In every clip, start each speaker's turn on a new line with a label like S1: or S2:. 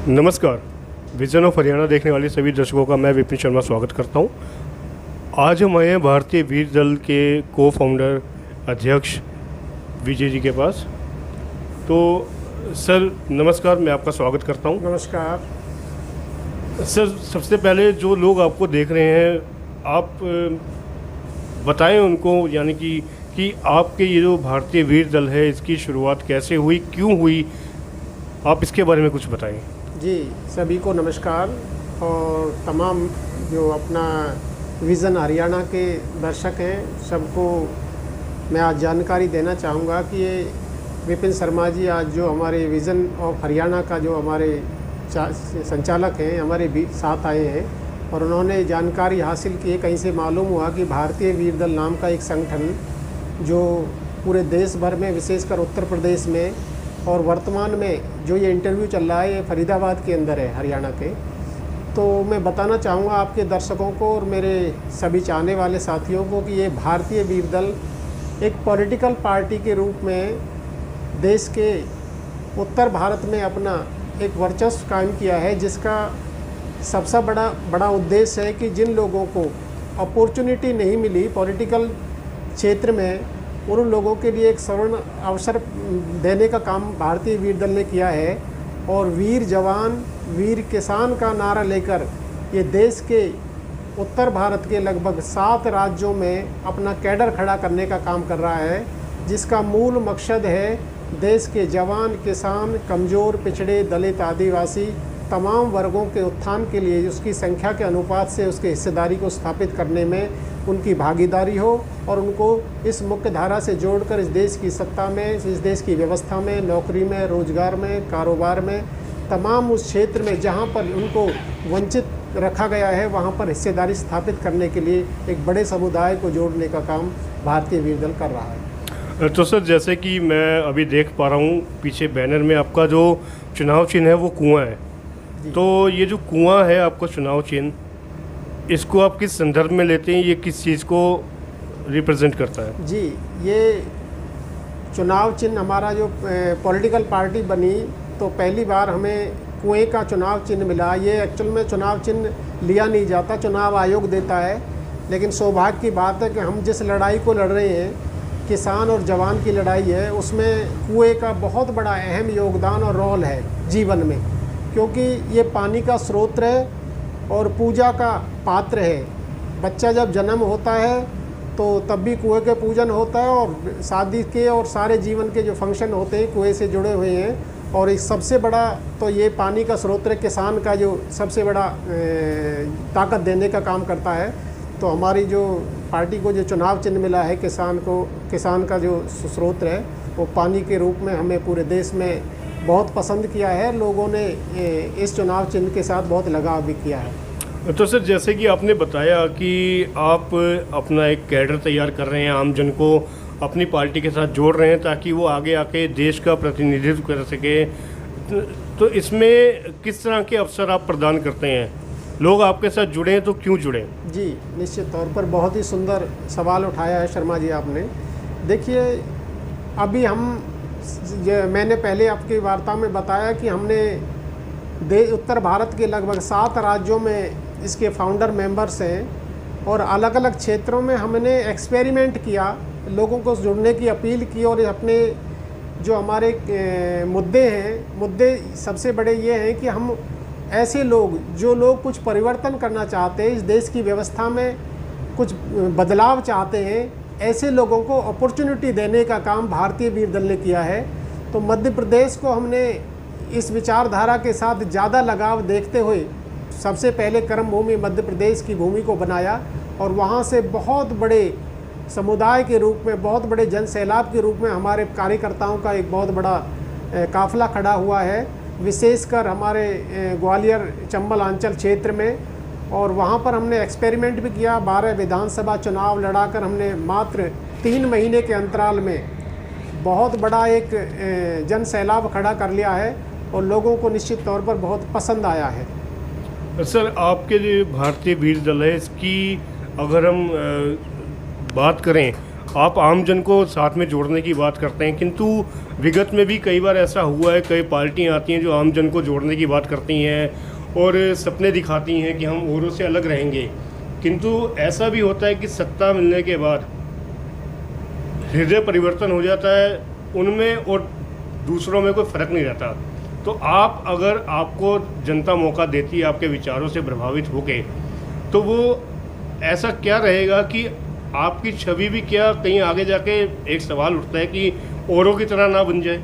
S1: नमस्कार। Vision of Haryana देखने वाले सभी दर्शकों का मैं विपिन शर्मा स्वागत करता हूं। आज हम आए हैं भारतीय वीर दल के को फाउंडर अध्यक्ष विजय जी के पास। तो सर नमस्कार, मैं आपका स्वागत करता हूं।
S2: नमस्कार
S1: सर, सबसे पहले जो लोग आपको देख रहे हैं, आप बताएं उनको, यानी कि आपके ये जो भारतीय वीर दल है इसकी शुरुआत कैसे हुई, क्यों हुई, आप इसके बारे में कुछ बताएं।
S2: जी, सभी को नमस्कार। और तमाम जो अपना विज़न हरियाणा के दर्शक हैं सबको मैं आज जानकारी देना चाहूँगा कि ये विपिन शर्मा जी आज जो हमारे विज़न ऑफ हरियाणा का जो हमारे संचालक हैं हमारे साथ आए हैं और उन्होंने जानकारी हासिल की। कहीं से मालूम हुआ कि भारतीय वीर दल नाम का एक संगठन जो पूरे देश भर में, विशेषकर उत्तर प्रदेश में, और वर्तमान में जो ये इंटरव्यू चल रहा है ये फरीदाबाद के अंदर है, हरियाणा के। तो मैं बताना चाहूँगा आपके दर्शकों को और मेरे सभी चाहने वाले साथियों को कि ये भारतीय वीर दल एक पॉलिटिकल पार्टी के रूप में देश के उत्तर भारत में अपना एक वर्चस्व कायम किया है, जिसका सबसे बड़ा उद्देश्य है कि जिन लोगों को अपॉर्चुनिटी नहीं मिली पॉलिटिकल क्षेत्र में, उन लोगों के लिए एक स्वर्ण अवसर देने का काम भारतीय वीर दल ने किया है। और वीर जवान वीर किसान का नारा लेकर ये देश के उत्तर भारत के लगभग 7 राज्यों में अपना कैडर खड़ा करने का काम कर रहा है, जिसका मूल मकसद है देश के जवान, किसान, कमज़ोर, पिछड़े, दलित, आदिवासी तमाम वर्गों के उत्थान के लिए उसकी संख्या के अनुपात से उसके हिस्सेदारी को स्थापित करने में उनकी भागीदारी हो और उनको इस मुख्य धारा से जोड़कर इस देश की सत्ता में, इस देश की व्यवस्था में, नौकरी में, रोजगार में, कारोबार में, तमाम उस क्षेत्र में जहां पर उनको वंचित रखा गया है वहां पर हिस्सेदारी स्थापित करने के लिए एक बड़े समुदाय को जोड़ने का काम भारतीय वीर दल कर रहा है।
S1: तो सर, जैसे कि मैं अभी देख पा रहा हूँ पीछे बैनर में आपका जो चुनाव चिन्ह है वो कुआं है। तो ये जो कुआं है आपका चुनाव चिन्ह, इसको आप किस संदर्भ में लेते हैं, ये किस चीज़ को रिप्रेजेंट करता है?
S2: जी, ये चुनाव चिन्ह हमारा जो पॉलिटिकल पार्टी बनी तो पहली बार हमें कुएं का चुनाव चिन्ह मिला। ये एक्चुअल में चुनाव चिन्ह लिया नहीं जाता, चुनाव आयोग देता है। लेकिन सौभाग्य की बात है कि हम जिस लड़ाई को लड़ रहे हैं, किसान और जवान की लड़ाई है, उसमें कुएं का बहुत बड़ा अहम योगदान और रोल है जीवन में, क्योंकि ये पानी का स्रोत है और पूजा का पात्र है। बच्चा जब जन्म होता है तो तब भी कुएं के पूजन होता है और शादी के और सारे जीवन के जो फंक्शन होते हैं कुएं से जुड़े हुए हैं। और एक सबसे बड़ा तो ये पानी का स्रोत है, किसान का जो सबसे बड़ा ताकत देने का काम करता है। तो हमारी जो पार्टी को जो चुनाव चिन्ह मिला है किसान का जो स्रोत है वो पानी के रूप में हमें पूरे देश में बहुत पसंद किया है। लोगों ने इस चुनाव चिन्ह के साथ बहुत लगाव भी किया है।
S1: तो सर, जैसे कि आपने बताया कि आप अपना एक कैडर तैयार कर रहे हैं, आम जन को अपनी पार्टी के साथ जोड़ रहे हैं ताकि वो आगे आके देश का प्रतिनिधित्व कर सके। तो इसमें किस तरह के अवसर आप प्रदान करते हैं? लोग आपके साथ जुड़े हैं तो क्यों जुड़े?
S2: जी, निश्चित तौर पर बहुत ही सुंदर सवाल उठाया है शर्मा जी आपने। देखिए, अभी मैंने पहले आपकी वार्ता में बताया कि हमने उत्तर भारत के लगभग 7 राज्यों में इसके फाउंडर मेंबर्स हैं और अलग अलग क्षेत्रों में हमने एक्सपेरिमेंट किया, लोगों को जुड़ने की अपील की। और अपने जो हमारे मुद्दे सबसे बड़े ये हैं कि हम ऐसे जो लोग कुछ परिवर्तन करना चाहते हैं, इस देश की व्यवस्था में कुछ बदलाव चाहते हैं, ऐसे लोगों को अपॉर्चुनिटी देने का काम भारतीय वीर दल ने किया है। तो मध्य प्रदेश को हमने इस विचारधारा के साथ ज़्यादा लगाव देखते हुए सबसे पहले कर्मभूमि मध्य प्रदेश की भूमि को बनाया और वहाँ से बहुत बड़े समुदाय के रूप में, बहुत बड़े जन सैलाब के रूप में हमारे कार्यकर्ताओं का एक बहुत बड़ा काफ़िला खड़ा हुआ है, विशेषकर हमारे ग्वालियर चंबल अंचल क्षेत्र में। और वहाँ पर हमने एक्सपेरिमेंट भी किया। 12 विधानसभा चुनाव लड़ाकर हमने मात्र 3 महीने के अंतराल में बहुत बड़ा एक जन सैलाब खड़ा कर लिया है और लोगों को निश्चित तौर पर बहुत पसंद आया है।
S1: सर, आपके जो भारतीय वीर दल है इसकी अगर हम बात करें, आप आम जन को साथ में जोड़ने की बात करते हैं, किंतु विगत में भी कई बार ऐसा हुआ है, कई पार्टियां आती हैं जो आम जन को जोड़ने की बात करती हैं और सपने दिखाती हैं कि हम औरों से अलग रहेंगे, किंतु ऐसा भी होता है कि सत्ता मिलने के बाद हृदय परिवर्तन हो जाता है उनमें और दूसरों में कोई फ़र्क नहीं रहता। तो आप अगर आपको जनता मौका देती है आपके विचारों से प्रभावित होके, तो वो ऐसा क्या रहेगा कि आपकी छवि भी क्या कहीं आगे जाके एक सवाल उठता है कि औरों की तरह ना बन जाए?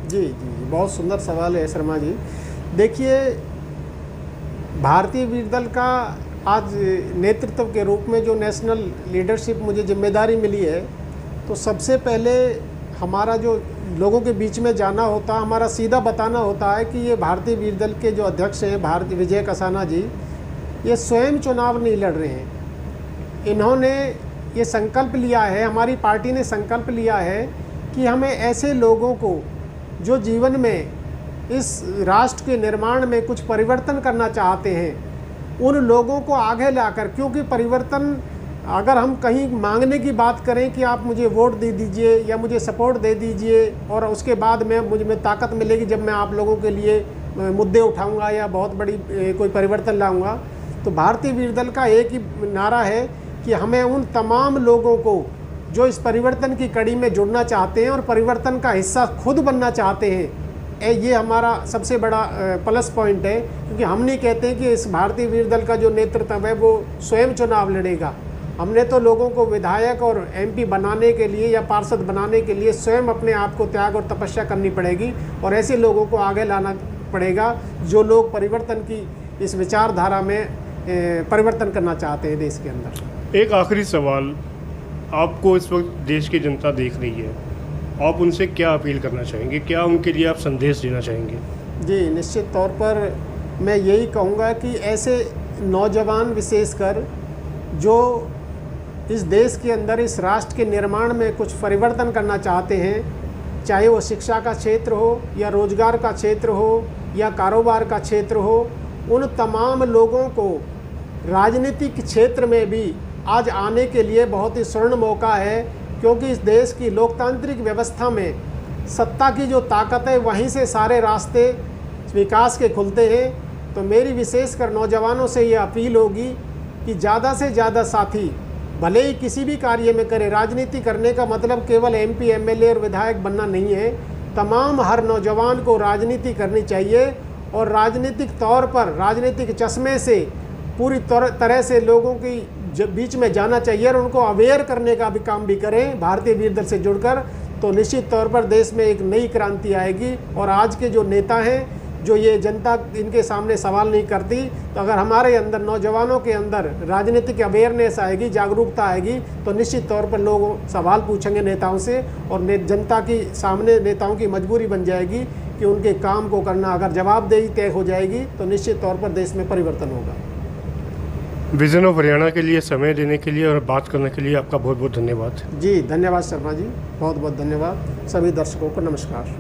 S2: जी जी जी, बहुत सुंदर सवाल है शर्मा जी। देखिए, भारतीय वीर दल का आज नेतृत्व के रूप में जो नेशनल लीडरशिप मुझे जिम्मेदारी मिली है, तो सबसे पहले हमारा जो लोगों के बीच में जाना होता, हमारा सीधा बताना होता है कि ये भारतीय वीर दल के जो अध्यक्ष हैं भारतीय विजय कसाना जी, ये स्वयं चुनाव नहीं लड़ रहे हैं। इन्होंने ये संकल्प लिया है, हमारी पार्टी ने संकल्प लिया है कि हमें ऐसे लोगों को जो जीवन में इस राष्ट्र के निर्माण में कुछ परिवर्तन करना चाहते हैं, उन लोगों को आगे लाकर, क्योंकि परिवर्तन अगर हम कहीं मांगने की बात करें कि आप मुझे वोट दे दीजिए या मुझे सपोर्ट दे दीजिए और उसके बाद मुझ में ताकत मिलेगी जब मैं आप लोगों के लिए मुद्दे उठाऊंगा या बहुत बड़ी कोई परिवर्तन लाऊंगा, तो भारतीय वीर दल का एक ही नारा है कि हमें उन तमाम लोगों को जो इस परिवर्तन की कड़ी में जुड़ना चाहते हैं और परिवर्तन का हिस्सा खुद बनना चाहते हैं, ये हमारा सबसे बड़ा प्लस पॉइंट है। क्योंकि हम नहीं कहते हैं कि इस भारतीय वीर दल का जो नेतृत्व है वो स्वयं चुनाव लड़ेगा। हमने तो लोगों को विधायक और एमपी बनाने के लिए या पार्षद बनाने के लिए स्वयं अपने आप को त्याग और तपस्या करनी पड़ेगी और ऐसे लोगों को आगे लाना पड़ेगा जो लोग परिवर्तन की इस विचारधारा में परिवर्तन करना चाहते हैं देश के अंदर।
S1: एक आखिरी सवाल, आपको इस वक्त देश की जनता देख रही है, आप उनसे क्या अपील करना चाहेंगे, क्या उनके लिए आप संदेश देना चाहेंगे?
S2: जी, निश्चित तौर पर मैं यही कहूँगा कि ऐसे नौजवान विशेषकर जो इस देश के अंदर इस राष्ट्र के निर्माण में कुछ परिवर्तन करना चाहते हैं, चाहे वो शिक्षा का क्षेत्र हो या रोजगार का क्षेत्र हो या कारोबार का क्षेत्र हो, उन तमाम लोगों को राजनीतिक क्षेत्र में भी आज आने के लिए बहुत ही स्वर्ण मौका है। क्योंकि इस देश की लोकतांत्रिक व्यवस्था में सत्ता की जो ताकत है वहीं से सारे रास्ते विकास के खुलते हैं। तो मेरी विशेषकर नौजवानों से ये अपील होगी कि ज़्यादा से ज़्यादा साथी भले ही किसी भी कार्य में करें, राजनीति करने का मतलब केवल एमपी एमएलए और विधायक बनना नहीं है। तमाम हर नौजवान को राजनीति करनी चाहिए और राजनीतिक तौर पर राजनीतिक चश्मे से पूरी तरह से लोगों की बीच में जाना चाहिए और उनको अवेयर करने का भी काम भी करें भारतीय वीर दल से जुड़कर। तो निश्चित तौर पर देश में एक नई क्रांति आएगी और आज के जो नेता हैं, जो ये जनता इनके सामने सवाल नहीं करती, तो अगर हमारे अंदर नौजवानों के अंदर राजनीतिक अवेयरनेस आएगी, जागरूकता आएगी, तो निश्चित तौर पर लोग सवाल पूछेंगे नेताओं से और जनता की सामने नेताओं की मजबूरी बन जाएगी कि उनके काम को करना, अगर जवाबदेही तय हो जाएगी तो निश्चित तौर पर देश में परिवर्तन होगा।
S1: विजन ऑफ हरियाणा के लिए समय देने के लिए और बात करने के लिए आपका बहुत बहुत धन्यवाद।
S2: जी धन्यवाद शर्मा जी, बहुत बहुत धन्यवाद। सभी दर्शकों को नमस्कार।